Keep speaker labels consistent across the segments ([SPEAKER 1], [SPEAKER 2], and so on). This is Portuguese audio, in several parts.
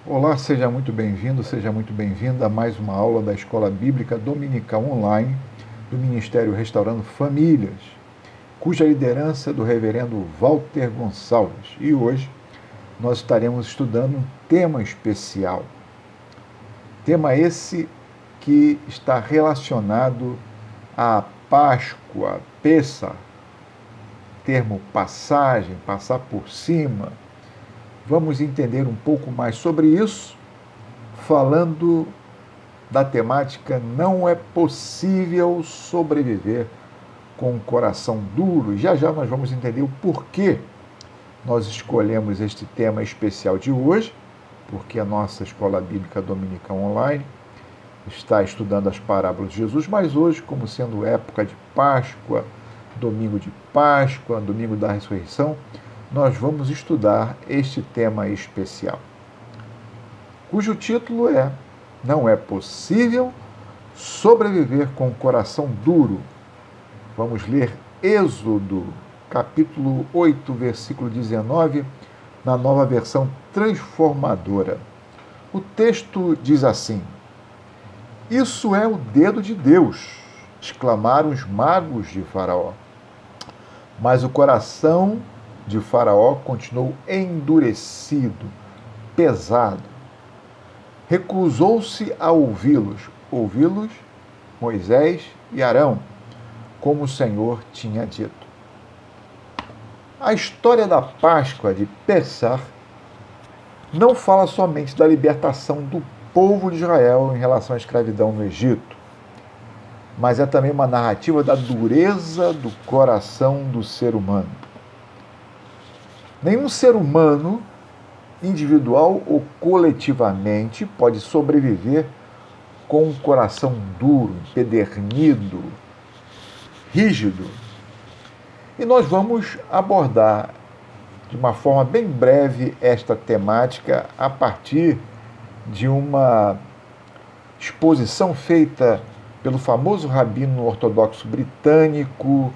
[SPEAKER 1] Olá, seja muito bem-vindo, seja muito bem-vinda a mais uma aula da Escola Bíblica Dominical Online do Ministério Restaurando Famílias, cuja liderança é do reverendo Walter Gonçalves. E hoje nós estaremos estudando um tema especial. Tema esse que está relacionado à Páscoa, Pêssar, termo passagem, passar por cima. Vamos entender um pouco mais sobre isso, falando da temática Não é possível sobreviver com um coração duro. Já já nós vamos entender o porquê nós escolhemos este tema especial de hoje, porque a nossa Escola Bíblica Dominical Online está estudando as parábolas de Jesus, mas hoje, como sendo época de Páscoa, domingo de Páscoa, domingo da ressurreição, nós vamos estudar este tema especial, cujo título é Não é possível sobreviver com o coração duro. Vamos ler Êxodo, capítulo 8, versículo 19, na nova versão transformadora. O texto diz assim: Isso é o dedo de Deus, exclamaram os magos de Faraó. Mas o coração de Faraó continuou endurecido, pesado. Recusou-se a ouvi-los, Moisés e Arão, como o Senhor tinha dito. A história da Páscoa de Pessah não fala somente da libertação do povo de Israel em relação à escravidão no Egito, mas é também uma narrativa da dureza do coração do ser humano. Nenhum ser humano, individual ou coletivamente, pode sobreviver com um coração duro, empedernido, rígido. E nós vamos abordar de uma forma bem breve esta temática a partir de uma exposição feita pelo famoso rabino ortodoxo britânico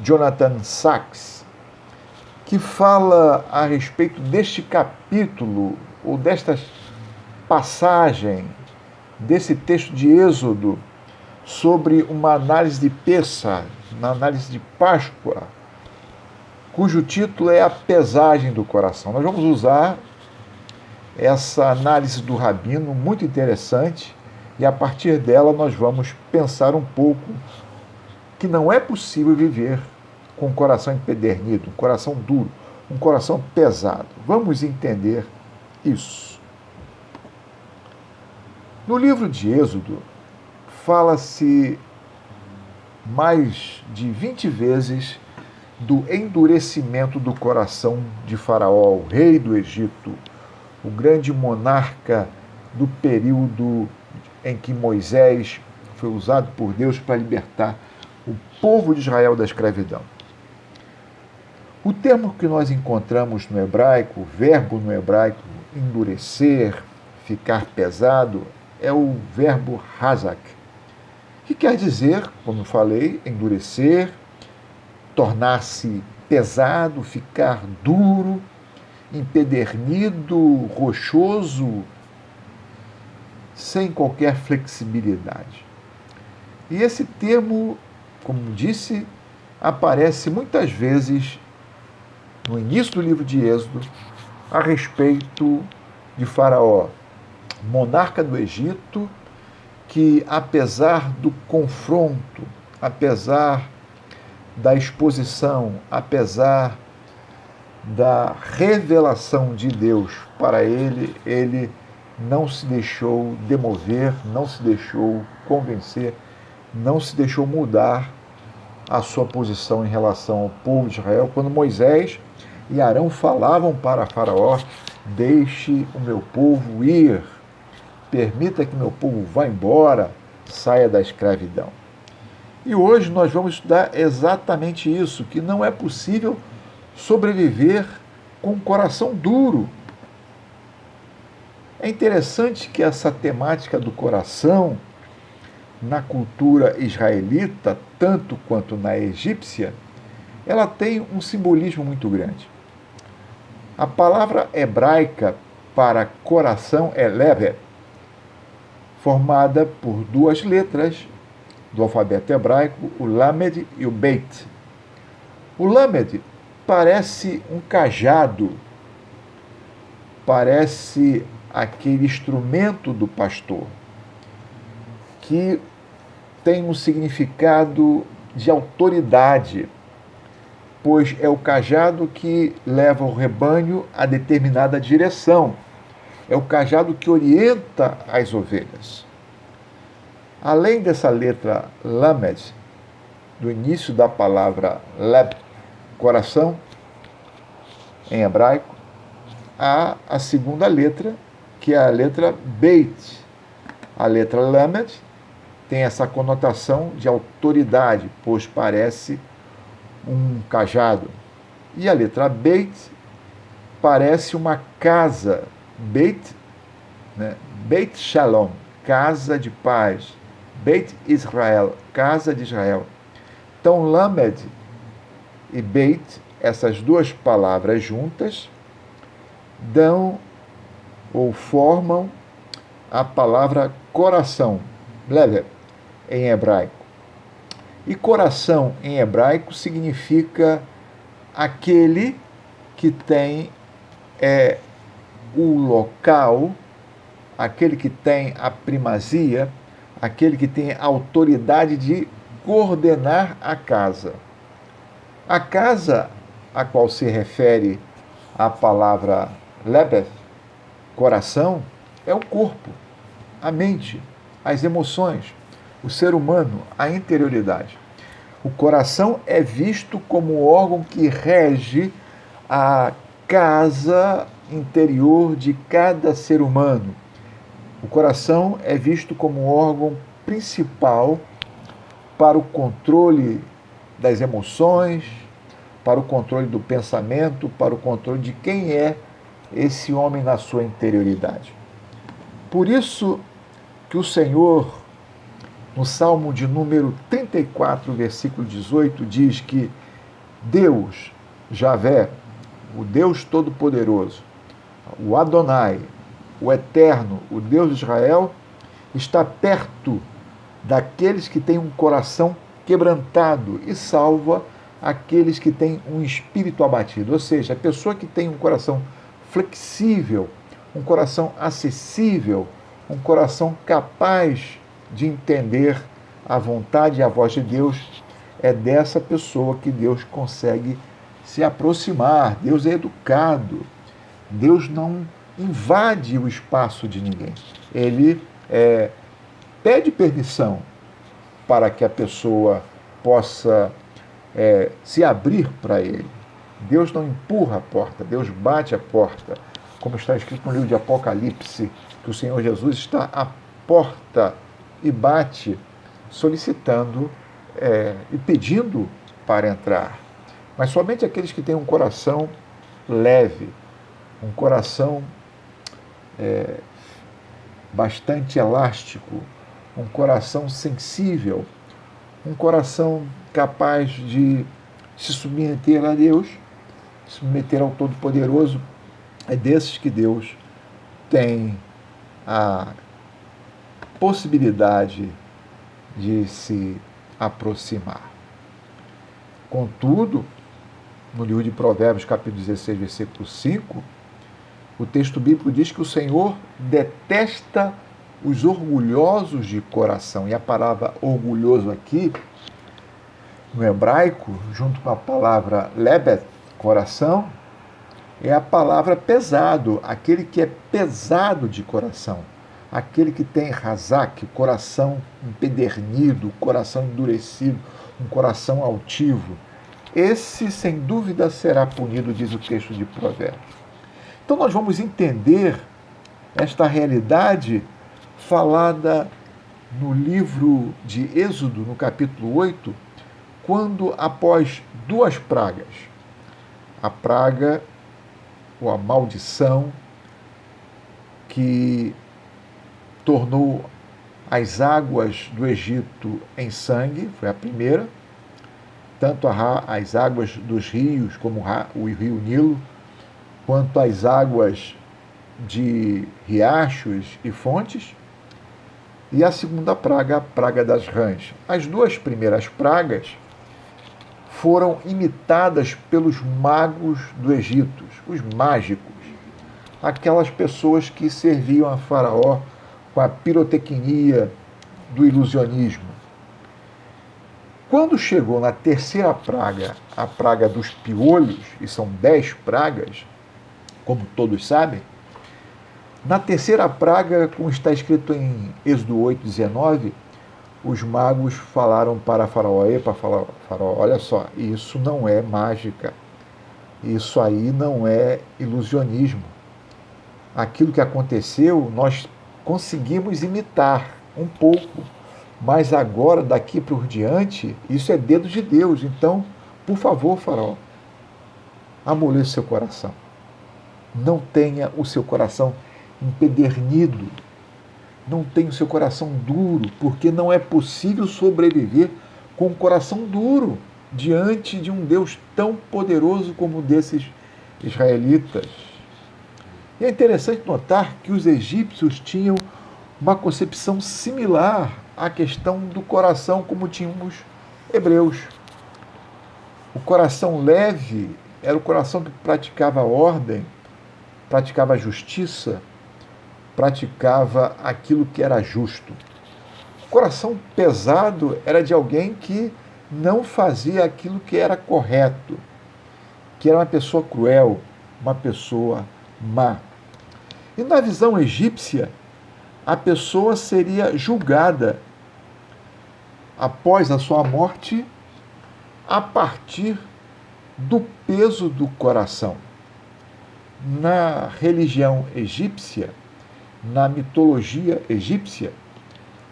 [SPEAKER 1] Jonathan Sacks, que fala a respeito deste capítulo, ou desta passagem, desse texto de Êxodo, sobre uma análise de Pêssar, uma análise de Páscoa, cujo título é A Pesagem do Coração. Nós vamos usar essa análise do rabino, muito interessante, e a partir dela nós vamos pensar um pouco que não é possível viver com um coração empedernido, um coração duro, um coração pesado. Vamos entender isso. No livro de Êxodo, fala-se mais de 20 vezes do endurecimento do coração de Faraó, o rei do Egito, o grande monarca do período em que Moisés foi usado por Deus para libertar o povo de Israel da escravidão. O termo que nós encontramos no hebraico, o verbo no hebraico endurecer, ficar pesado, é o verbo hazak, que quer dizer, como eu falei, endurecer, tornar-se pesado, ficar duro, empedernido, rochoso, sem qualquer flexibilidade. E esse termo, como disse, aparece muitas vezes no início do livro de Êxodo a respeito de Faraó, monarca do Egito, que apesar do confronto, apesar da exposição, apesar da revelação de Deus para ele, ele não se deixou demover, não se deixou convencer, não se deixou mudar a sua posição em relação ao povo de Israel, quando Moisés e Arão falavam para Faraó: deixe o meu povo ir, permita que meu povo vá embora, saia da escravidão. E hoje nós vamos estudar exatamente isso, que não é possível sobreviver com um coração duro. É interessante que essa temática do coração, na cultura israelita, tanto quanto na egípcia, ela tem um simbolismo muito grande. A palavra hebraica para coração é levet, formada por duas letras do alfabeto hebraico, o lamed e o beit. O lamed parece um cajado, parece aquele instrumento do pastor, que tem um significado de autoridade, pois é o cajado que leva o rebanho a determinada direção. É o cajado que orienta as ovelhas. Além dessa letra lamed, do início da palavra leb, coração, em hebraico, há a segunda letra, que é a letra beit. A letra lamed tem essa conotação de autoridade, pois parece um cajado. E a letra beit parece uma casa. Beit, né? Beit Shalom, casa de paz. Beit Israel, casa de Israel. Então, lamed e beit, essas duas palavras juntas, dão ou formam a palavra coração, lev, em hebraico. E coração em hebraico significa aquele que tem o local, aquele que tem a primazia, aquele que tem a autoridade de coordenar a casa. A casa a qual se refere a palavra lebeth, coração, é o corpo, a mente, as emoções, o ser humano, a interioridade. O coração é visto como o órgão que rege a casa interior de cada ser humano. O coração é visto como o órgão principal para o controle das emoções, para o controle do pensamento, para o controle de quem é esse homem na sua interioridade. Por isso que o Senhor, no Salmo de número 34, versículo 18, diz que Deus, Javé, o Deus Todo-Poderoso, o Adonai, o Eterno, o Deus de Israel, está perto daqueles que têm um coração quebrantado e salva aqueles que têm um espírito abatido. Ou seja, a pessoa que tem um coração flexível, um coração acessível, um coração capaz de entender a vontade e a voz de Deus, é dessa pessoa que Deus consegue se aproximar. Deus é educado. Deus não invade o espaço de ninguém. Ele pede permissão para que a pessoa possa se abrir para ele. Deus não empurra a porta, Deus bate a porta, como está escrito no livro de Apocalipse, que o Senhor Jesus está à porta e bate, solicitando e pedindo para entrar. Mas somente aqueles que têm um coração leve, um coração bastante elástico, um coração sensível, um coração capaz de se submeter a Deus, se submeter ao Todo-Poderoso, é desses que Deus tem a possibilidade de se aproximar. Contudo, no livro de Provérbios, capítulo 16, versículo 5, o texto bíblico diz que o Senhor detesta os orgulhosos de coração. E a palavra orgulhoso aqui, no hebraico, junto com a palavra lebet, coração, é a palavra pesado, aquele que é pesado de coração, aquele que tem razak, coração empedernido, coração endurecido, um coração altivo. Esse, sem dúvida, será punido, diz o texto de Provérbios. Então nós vamos entender esta realidade falada no livro de Êxodo, no capítulo 8, quando após duas pragas, a praga ou a maldição que tornou as águas do Egito em sangue, foi a primeira, tanto as águas dos rios, como o rio Nilo, quanto as águas de riachos e fontes, e a segunda praga, a praga das rãs. As duas primeiras pragas foram imitadas pelos magos do Egito, os mágicos, aquelas pessoas que serviam a Faraó com a pirotecnia do ilusionismo. Quando chegou na terceira praga, a praga dos piolhos, e são 10 pragas, como todos sabem, na terceira praga, como está escrito em Êxodo 8:19, os magos falaram para Faraó: epa, Faraó, olha só, isso não é mágica, isso aí não é ilusionismo. Aquilo que aconteceu, nós conseguimos imitar um pouco, mas agora, daqui por diante, isso é dedo de Deus. Então, por favor, Faraó, amoleça seu coração. Não tenha o seu coração empedernido. Não tenha o seu coração duro, porque não é possível sobreviver com um coração duro diante de um Deus tão poderoso como o desses israelitas. E é interessante notar que os egípcios tinham uma concepção similar à questão do coração como tínhamos hebreus. O coração leve era o coração que praticava a ordem, praticava a justiça, praticava aquilo que era justo. O coração pesado era de alguém que não fazia aquilo que era correto, que era uma pessoa cruel, uma pessoa má. E na visão egípcia, a pessoa seria julgada após a sua morte a partir do peso do coração. Na religião egípcia, na mitologia egípcia,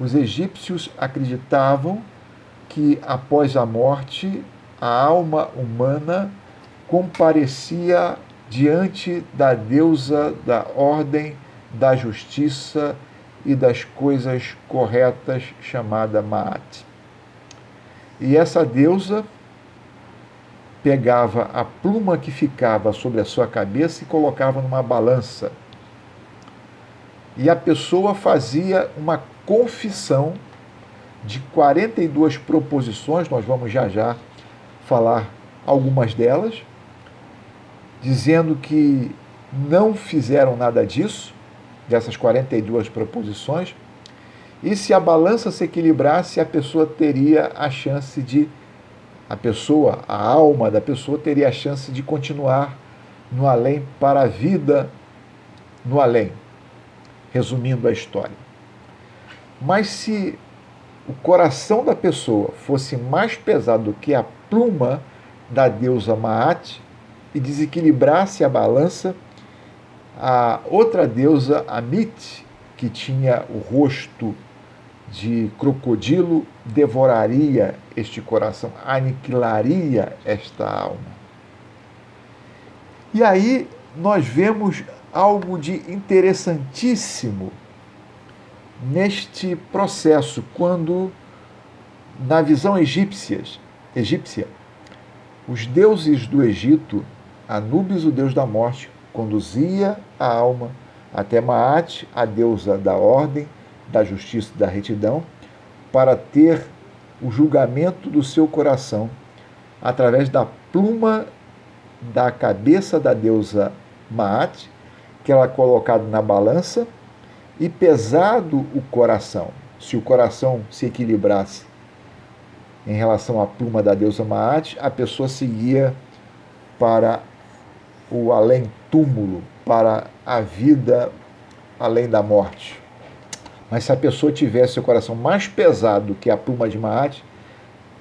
[SPEAKER 1] os egípcios acreditavam que após a morte, a alma humana comparecia diante da deusa da ordem, da justiça e das coisas corretas, chamada Maat. E essa deusa pegava a pluma que ficava sobre a sua cabeça e colocava numa balança. E a pessoa fazia uma confissão de 42 proposições, nós vamos já já falar algumas delas, dizendo que não fizeram nada disso, dessas 42 proposições, e se a balança se equilibrasse, a pessoa teria a chance de, a alma da pessoa teria a chance de continuar no além para a vida no além, resumindo a história. Mas se o coração da pessoa fosse mais pesado do que a pluma da deusa Maat e desequilibrasse a balança, a outra deusa, Amit, que tinha o rosto de crocodilo, devoraria este coração, aniquilaria esta alma. E aí nós vemos algo de interessantíssimo neste processo, quando, na visão egípcia, os deuses do Egito, Anubis, o deus da morte, conduzia a alma até Maat, a deusa da ordem, da justiça e da retidão, para ter o julgamento do seu coração através da pluma da cabeça da deusa Maat, que era colocado na balança, e pesado o coração. Se o coração se equilibrasse em relação à pluma da deusa Maat, a pessoa seguia para o além-túmulo, para a vida além da morte. Mas se a pessoa tivesse o coração mais pesado que a pluma de Maat,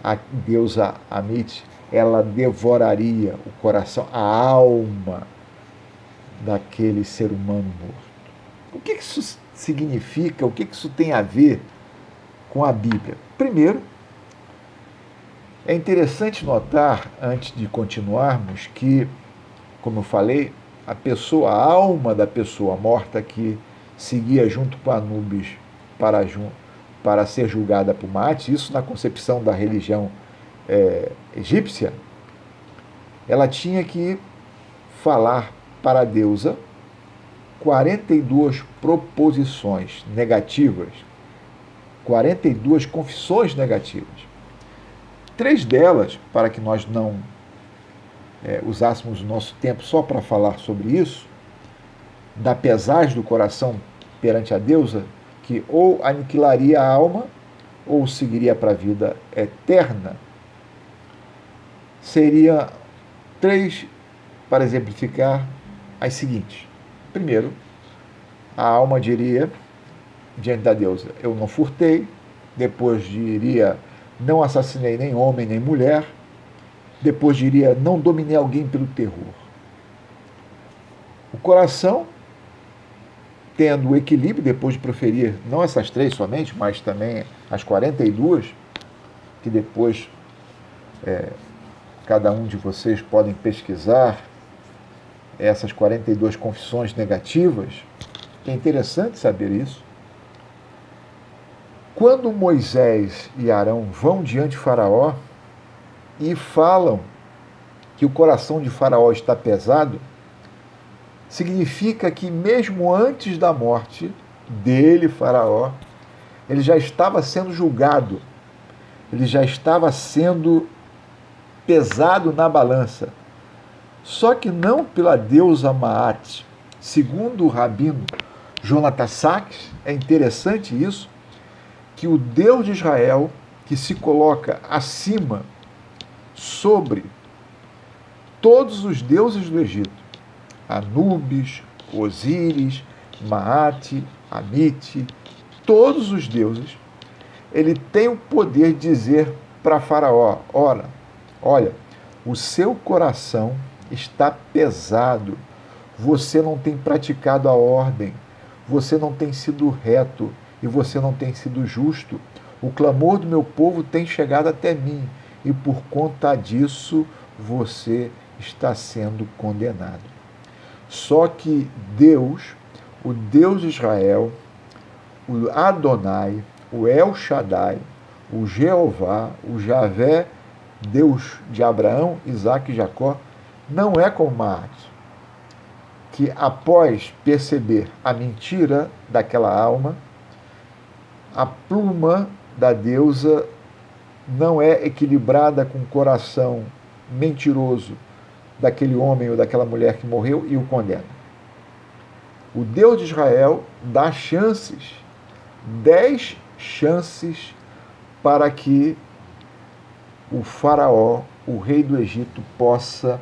[SPEAKER 1] a deusa Amit, ela devoraria o coração, a alma daquele ser humano morto. O que isso significa? O que isso tem a ver com a Bíblia? Primeiro, é interessante notar, antes de continuarmos, que, como eu falei, a alma da pessoa morta que seguia junto com Anubis para ser julgada por Maat, isso na concepção da religião egípcia, ela tinha que falar para a deusa 42 proposições negativas, 42 confissões negativas. 3 delas, para que nós não usássemos o nosso tempo só para falar sobre isso, da pesagem do coração perante a deusa, que ou aniquilaria a alma ou seguiria para a vida eterna, seria 3, para exemplificar, as seguintes. Primeiro, a alma diria, diante da deusa, eu não furtei. Depois diria, não assassinei nem homem nem mulher. Depois diria, não dominei alguém pelo terror. O coração, tendo o equilíbrio, depois de proferir, não essas 3 somente, mas também as 42, que depois cada um de vocês podem pesquisar, essas 42 confissões negativas, que é interessante saber isso. Quando Moisés e Arão vão diante de Faraó e falam que o coração de Faraó está pesado, significa que mesmo antes da morte dele, Faraó, ele já estava sendo julgado, ele já estava sendo pesado na balança. Só que não pela deusa Maat. Segundo o rabino Jonathan Sacks, é interessante isso, que o Deus de Israel, que se coloca acima, sobre todos os deuses do Egito, Anubis, Osíris, Maat, Amite, todos os deuses, ele tem o poder de dizer para Faraó, olha, o seu coração está pesado, você não tem praticado a ordem, você não tem sido reto e você não tem sido justo. O clamor do meu povo tem chegado até mim e por conta disso você está sendo condenado. Só que Deus, o Deus de Israel, o Adonai, o El Shaddai, o Jeová, o Javé, Deus de Abraão, Isaque e Jacó, não é como Maat, que após perceber a mentira daquela alma, a pluma da deusa não é equilibrada com o coração mentiroso daquele homem ou daquela mulher que morreu e o condena. O Deus de Israel dá chances, 10 chances para que o faraó, o rei do Egito, possa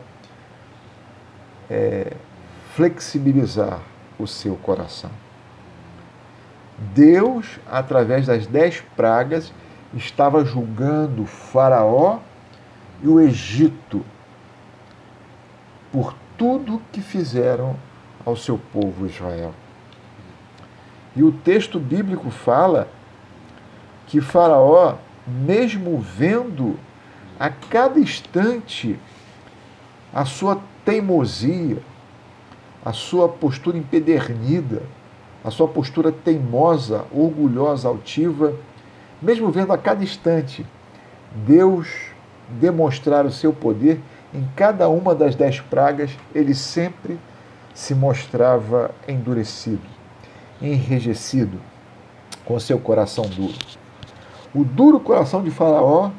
[SPEAKER 1] flexibilizar o seu coração. Deus, através das 10 pragas, estava julgando o faraó e o Egito por tudo que fizeram ao seu povo Israel. E o texto bíblico fala que Faraó, mesmo vendo a cada instante a sua teimosia, a sua postura empedernida, a sua postura teimosa, orgulhosa, altiva, mesmo vendo a cada instante Deus demonstrar o seu poder, em cada uma das 10 pragas, ele sempre se mostrava endurecido, enrijecido, com seu coração duro. O duro coração de Faraó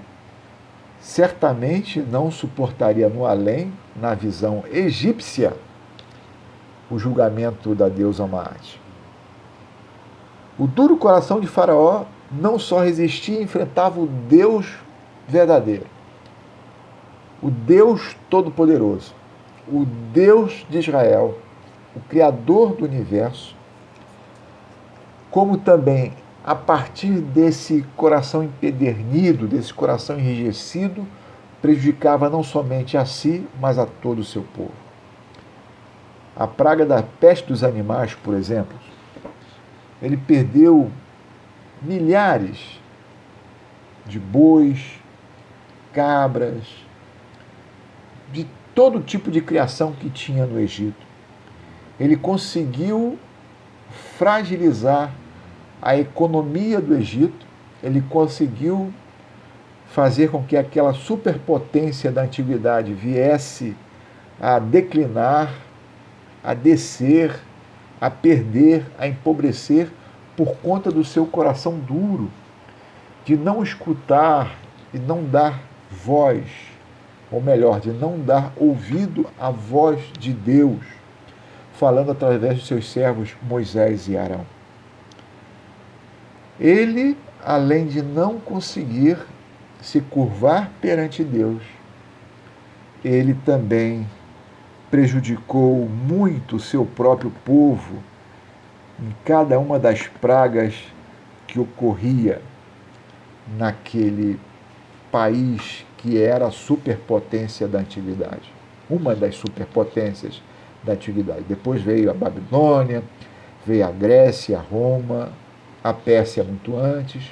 [SPEAKER 1] certamente não suportaria no além, na visão egípcia, o julgamento da deusa Maat. O duro coração de Faraó não só resistia e enfrentava o Deus verdadeiro, o Deus Todo-Poderoso, o Deus de Israel, o Criador do universo, como também, a partir desse coração empedernido, desse coração enrijecido, prejudicava não somente a si, mas a todo o seu povo. A praga da peste dos animais, por exemplo, ele perdeu milhares de bois, cabras, de todo tipo de criação que tinha no Egito. Ele conseguiu fragilizar a economia do Egito, ele conseguiu fazer com que aquela superpotência da antiguidade viesse a declinar, a descer, a perder, a empobrecer por conta do seu coração duro, de não escutar e não dar voz, ou melhor, de não dar ouvido à voz de Deus, falando através de seus servos Moisés e Arão. Ele, além de não conseguir se curvar perante Deus, ele também prejudicou muito o seu próprio povo em cada uma das pragas que ocorria naquele país que era a superpotência da antiguidade, uma das superpotências da antiguidade. Depois veio a Babilônia, veio a Grécia, Roma, a Pérsia muito antes,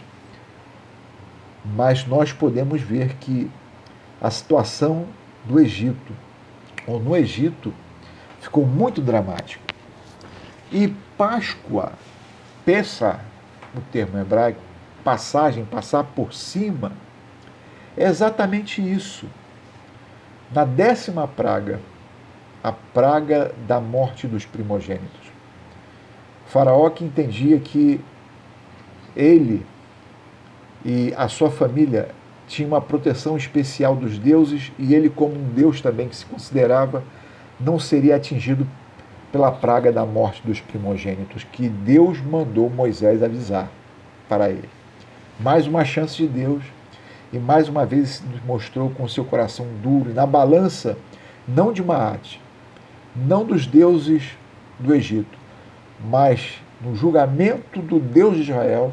[SPEAKER 1] mas nós podemos ver que a situação do Egito, ou no Egito, ficou muito dramática. E Páscoa, Pessah, no termo hebraico, passagem, passar por cima, é exatamente isso. Na 10ª praga, a praga da morte dos primogênitos. Faraó, que entendia que ele e a sua família tinham uma proteção especial dos deuses, e ele, como um deus também que se considerava, não seria atingido pela praga da morte dos primogênitos, que Deus mandou Moisés avisar para ele. Mais uma chance de Deus, e mais uma vez nos mostrou com seu coração duro, e na balança, não de Maate, não dos deuses do Egito, mas no julgamento do Deus de Israel,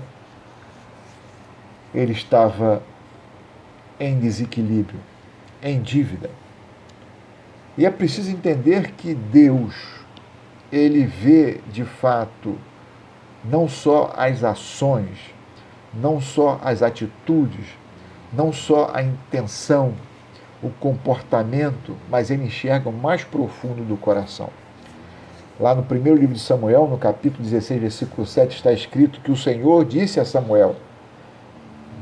[SPEAKER 1] ele estava em desequilíbrio, em dívida. E é preciso entender que Deus, ele vê de fato não só as ações, não só as atitudes, não só a intenção, o comportamento, mas ele enxerga o mais profundo do coração. Lá no primeiro livro de Samuel, no capítulo 16, versículo 7, está escrito que o Senhor disse a Samuel: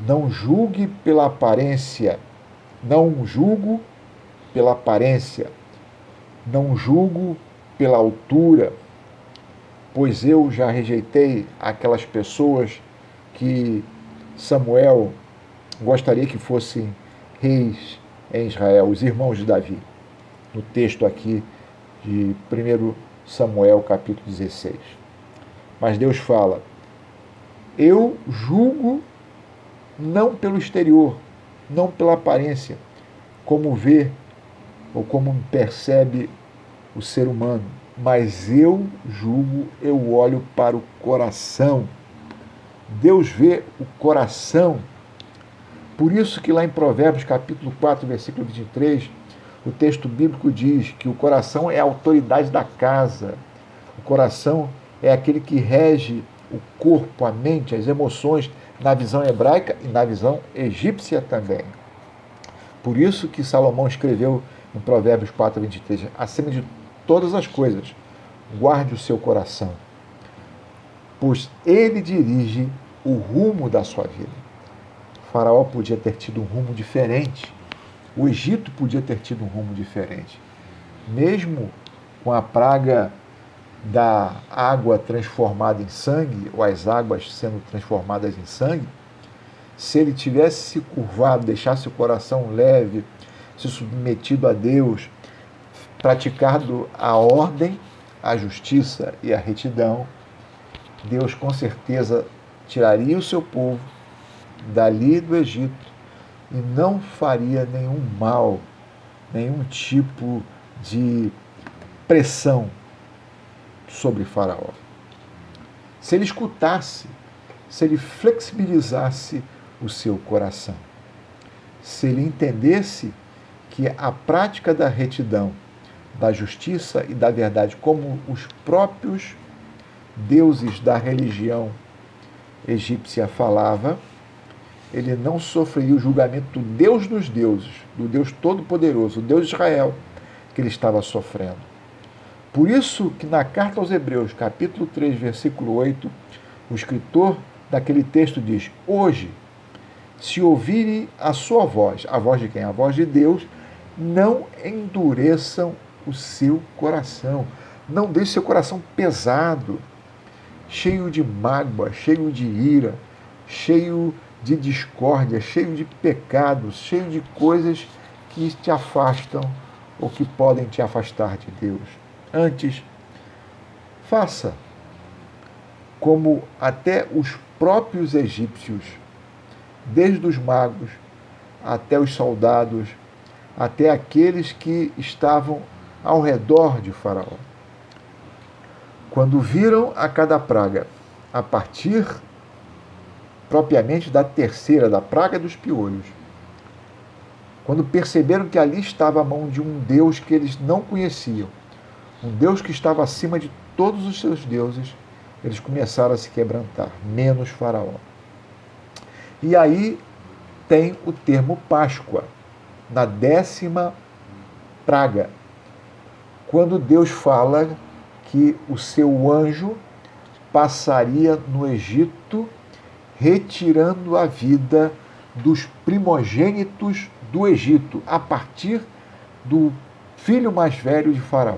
[SPEAKER 1] não julgue pela aparência, não julgo pela aparência, não julgo pela altura, pois eu já rejeitei aquelas pessoas que Samuel gostaria que fossem reis em Israel, os irmãos de Davi, no texto aqui de 1 Samuel capítulo 16. Mas Deus fala: eu julgo não pelo exterior, não pela aparência, como vê ou como percebe o ser humano, mas eu julgo, eu olho para o coração. Deus vê o coração. Por isso que lá em Provérbios capítulo 4, versículo 23, o texto bíblico diz que o coração é a autoridade da casa. O coração é aquele que rege o corpo, a mente, as emoções, na visão hebraica e na visão egípcia também. Por isso que Salomão escreveu em Provérbios 4, 23, acima de todas as coisas, guarde o seu coração, pois ele dirige o rumo da sua vida. O Faraó podia ter tido um rumo diferente, o Egito podia ter tido um rumo diferente. Mesmo com a praga da água transformada em sangue, ou as águas sendo transformadas em sangue, se ele tivesse se curvado, deixasse o coração leve, se submetido a Deus, praticado a ordem, a justiça e a retidão, Deus com certeza tiraria o seu povo dali do Egito e não faria nenhum mal, nenhum tipo de pressão sobre Faraó. Se ele escutasse, se ele flexibilizasse o seu coração, se ele entendesse que a prática da retidão, da justiça e da verdade, como os próprios deuses da religião egípcia falava, ele não sofreria o julgamento do Deus dos deuses, do Deus Todo-Poderoso, o Deus de Israel, que ele estava sofrendo. Por isso que na carta aos Hebreus, capítulo 3, versículo 8, o escritor daquele texto diz: hoje, se ouvirem a sua voz, a voz de quem? A voz de Deus, não endureçam o seu coração. Não deixe seu coração pesado, cheio de mágoa, cheio de ira, cheio de discórdia, cheio de pecados, cheio de coisas que te afastam ou que podem te afastar de Deus. Antes, faça como até os próprios egípcios, desde os magos até os soldados, até aqueles que estavam ao redor de Faraó. Quando viram a cada praga, a partir propriamente da terceira, da praga dos piolhos, quando perceberam que ali estava a mão de um Deus que eles não conheciam, um Deus que estava acima de todos os seus deuses, eles começaram a se quebrantar, menos Faraó. E aí tem o termo Páscoa, na 10ª praga, quando Deus fala que o seu anjo passaria no Egito, retirando a vida dos primogênitos do Egito, a partir do filho mais velho de Faraó.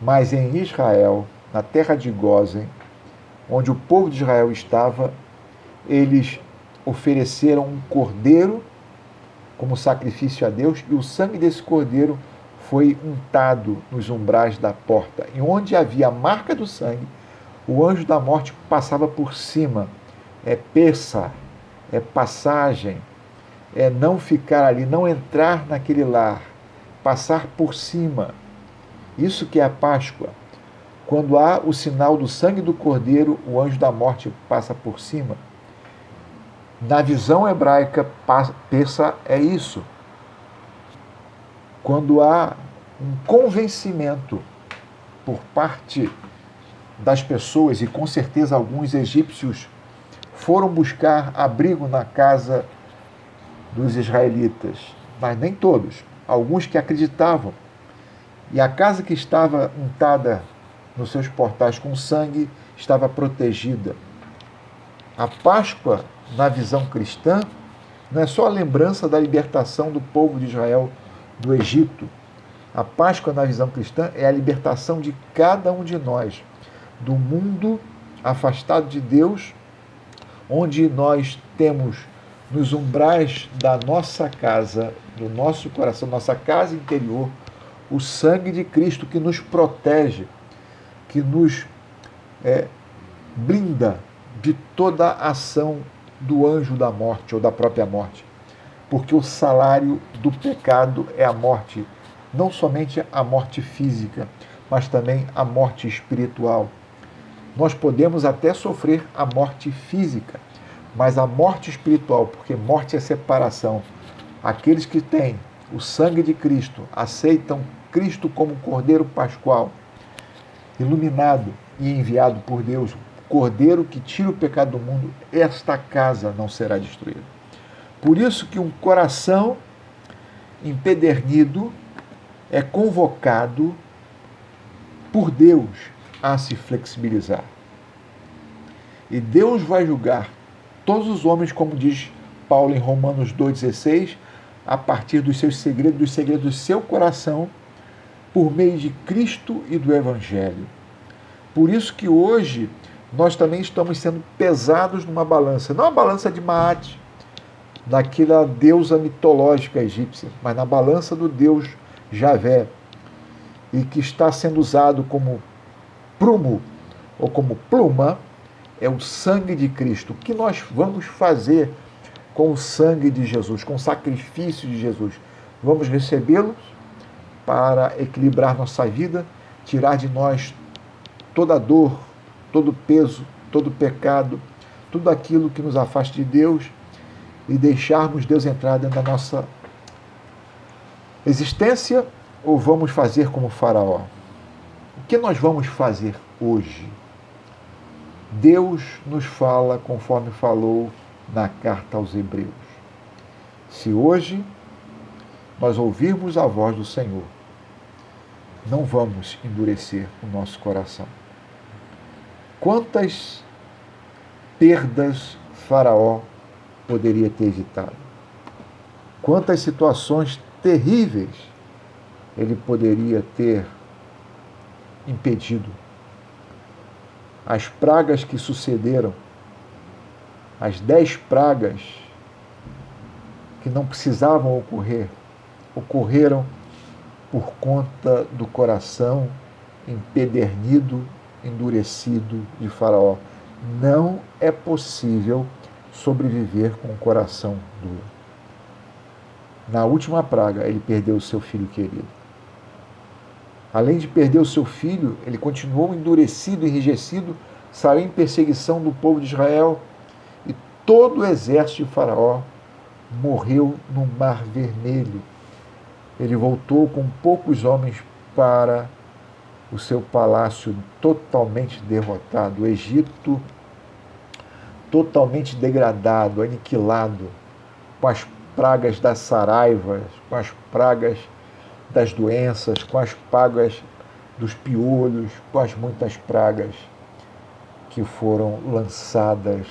[SPEAKER 1] Mas em Israel, na terra de Gósen, onde o povo de Israel estava, eles ofereceram um cordeiro como sacrifício a Deus, e o sangue desse cordeiro foi untado nos umbrais da porta. E onde havia a marca do sangue, o anjo da morte passava por cima. É Pessah, é passagem, é não ficar ali, não entrar naquele lar, passar por cima. Isso que é a Páscoa. Quando há o sinal do sangue do cordeiro, o anjo da morte passa por cima. Na visão hebraica, Pessah é isso. Quando há um convencimento por parte das pessoas, e com certeza alguns egípcios foram buscar abrigo na casa dos israelitas, mas nem todos, alguns que acreditavam. E a casa que estava untada nos seus portais com sangue estava protegida. A Páscoa, na visão cristã, não é só a lembrança da libertação do povo de Israel do Egito. A Páscoa, na visão cristã, é a libertação de cada um de nós do mundo afastado de Deus, onde nós temos nos umbrais da nossa casa, do nosso coração, nossa casa interior, o sangue de Cristo que nos protege, que nos blinda de toda a ação do anjo da morte ou da própria morte. Porque o salário do pecado é a morte, não somente a morte física, mas também a morte espiritual. Nós podemos até sofrer a morte física, mas a morte espiritual, porque morte é separação. Aqueles que têm o sangue de Cristo, aceitam Cristo como Cordeiro Pascual, iluminado e enviado por Deus, Cordeiro que tira o pecado do mundo, esta casa não será destruída. Por isso que um coração empedernido é convocado por Deus a se flexibilizar. E Deus vai julgar todos os homens, como diz Paulo em Romanos 2,16, a partir dos seus segredos, dos segredos do seu coração, por meio de Cristo e do Evangelho. Por isso que hoje nós também estamos sendo pesados numa balança, não a balança de Maat, daquela deusa mitológica egípcia, mas na balança do Deus Javé, e que está sendo usado como prumo ou como pluma, é o sangue de Cristo. O que nós vamos fazer com o sangue de Jesus, com o sacrifício de Jesus? Vamos recebê-los para equilibrar nossa vida, tirar de nós toda a dor, todo o peso, todo o pecado, tudo aquilo que nos afasta de Deus e deixarmos Deus entrar dentro da nossa existência, ou vamos fazer como Faraó? O que nós vamos fazer hoje? Deus nos fala conforme falou na carta aos Hebreus. Se hoje nós ouvirmos a voz do Senhor, não vamos endurecer o nosso coração. Quantas perdas Faraó poderia ter evitado? Quantas situações terríveis ele poderia ter impedido. As pragas que sucederam, as 10 pragas que não precisavam ocorrer, ocorreram por conta do coração empedernido, endurecido de Faraó. Não é possível sobreviver com o coração duro. Na última praga, ele perdeu o seu filho querido. Além de perder o seu filho, ele continuou endurecido, enrijecido, saiu em perseguição do povo de Israel, e todo o exército de Faraó morreu no Mar Vermelho. Ele voltou com poucos homens para o seu palácio totalmente derrotado, o Egito totalmente degradado, aniquilado, com as pragas das saraivas, com as pragas das doenças, com as pragas dos piolhos, com as muitas pragas que foram lançadas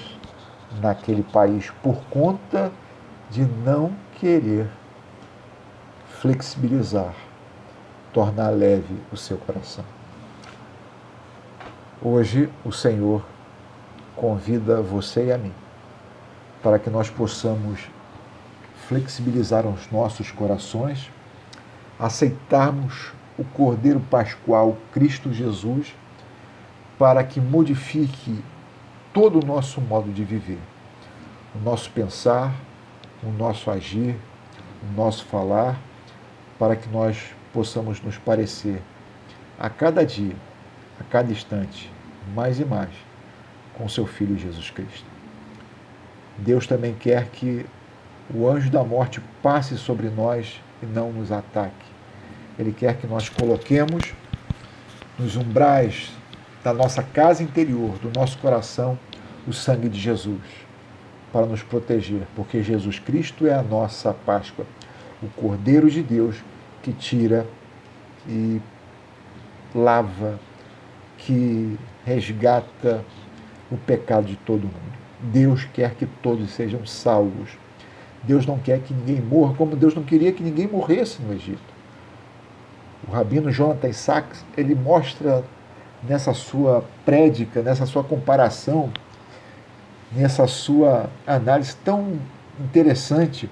[SPEAKER 1] naquele país por conta de não querer flexibilizar, tornar leve o seu coração. Hoje o Senhor convida você e a mim para que nós possamos flexibilizar os nossos corações, aceitarmos o Cordeiro Pascual, Cristo Jesus, para que modifique todo o nosso modo de viver, o nosso pensar, o nosso agir, o nosso falar, para que nós possamos nos parecer a cada dia, a cada instante, mais e mais, com seu Filho Jesus Cristo. Deus também quer que o anjo da morte passe sobre nós e não nos ataque. Ele quer que nós coloquemos nos umbrais da nossa casa interior, do nosso coração, o sangue de Jesus, para nos proteger, porque Jesus Cristo é a nossa Páscoa, o Cordeiro de Deus que tira e lava, que resgata o pecado de todo mundo. Deus quer que todos sejam salvos. Deus não quer que ninguém morra, como Deus não queria que ninguém morresse no Egito. O rabino Jonathan Sacks, ele mostra nessa sua prédica, nessa sua comparação, nessa sua análise tão interessante,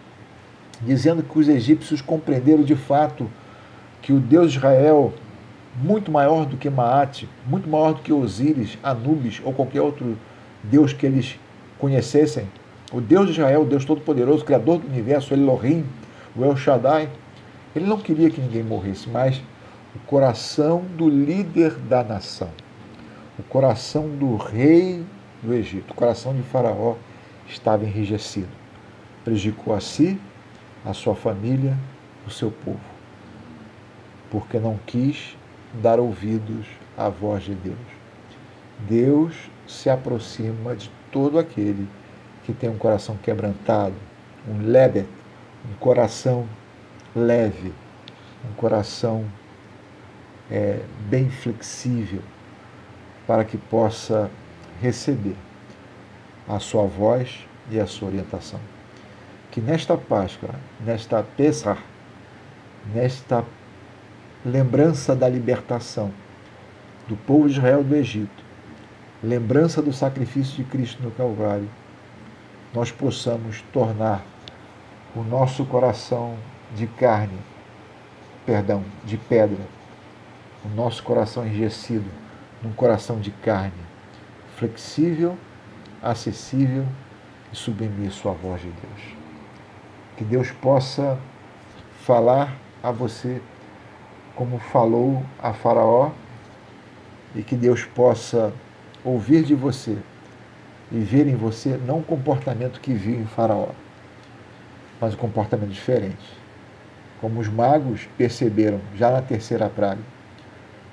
[SPEAKER 1] dizendo que os egípcios compreenderam de fato que o Deus de Israel, muito maior do que Maate, muito maior do que Osíris, Anubis ou qualquer outro Deus que eles conhecessem, o Deus de Israel, o Deus Todo-Poderoso, Criador do Universo, Elohim, o El Shaddai, ele não queria que ninguém morresse, mas o coração do líder da nação, o coração do rei do Egito, o coração de Faraó estava enrijecido. Prejudicou a si, a sua família, o seu povo, porque não quis dar ouvidos à voz de Deus. Deus se aproxima de todo aquele que tem um coração quebrantado, um lebet, um coração leve, um coração bem flexível, para que possa receber a sua voz e a sua orientação. Que nesta Páscoa, nesta Pessah, nesta lembrança da libertação do povo de Israel do Egito, lembrança do sacrifício de Cristo no Calvário, nós possamos tornar o nosso coração de carne, de pedra, o nosso coração enrijecido, num coração de carne, flexível, acessível e submisso à voz de Deus. Que Deus possa falar a você como falou a Faraó, e que Deus possa ouvir de você e ver em você não um comportamento que viu em Faraó, mas um comportamento diferente. Como os magos perceberam já na terceira praga,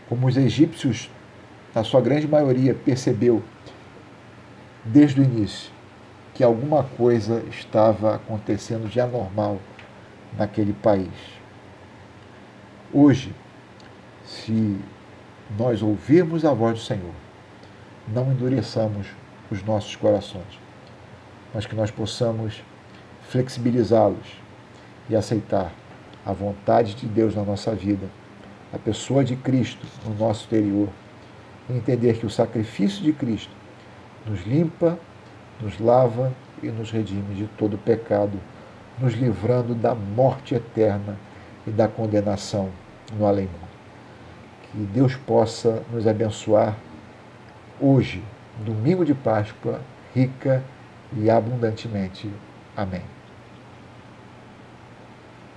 [SPEAKER 1] como os egípcios, na sua grande maioria, percebeu desde o início que alguma coisa estava acontecendo de anormal naquele país. Hoje, se nós ouvirmos a voz do Senhor, não endureçamos os nossos corações, mas que nós possamos flexibilizá-los e aceitar a vontade de Deus na nossa vida, a pessoa de Cristo no nosso interior, e entender que o sacrifício de Cristo nos limpa, nos lava e nos redime de todo pecado, nos livrando da morte eterna e da condenação no além-mundo. Que Deus possa nos abençoar hoje, domingo de Páscoa, rica e abundantemente. Amém.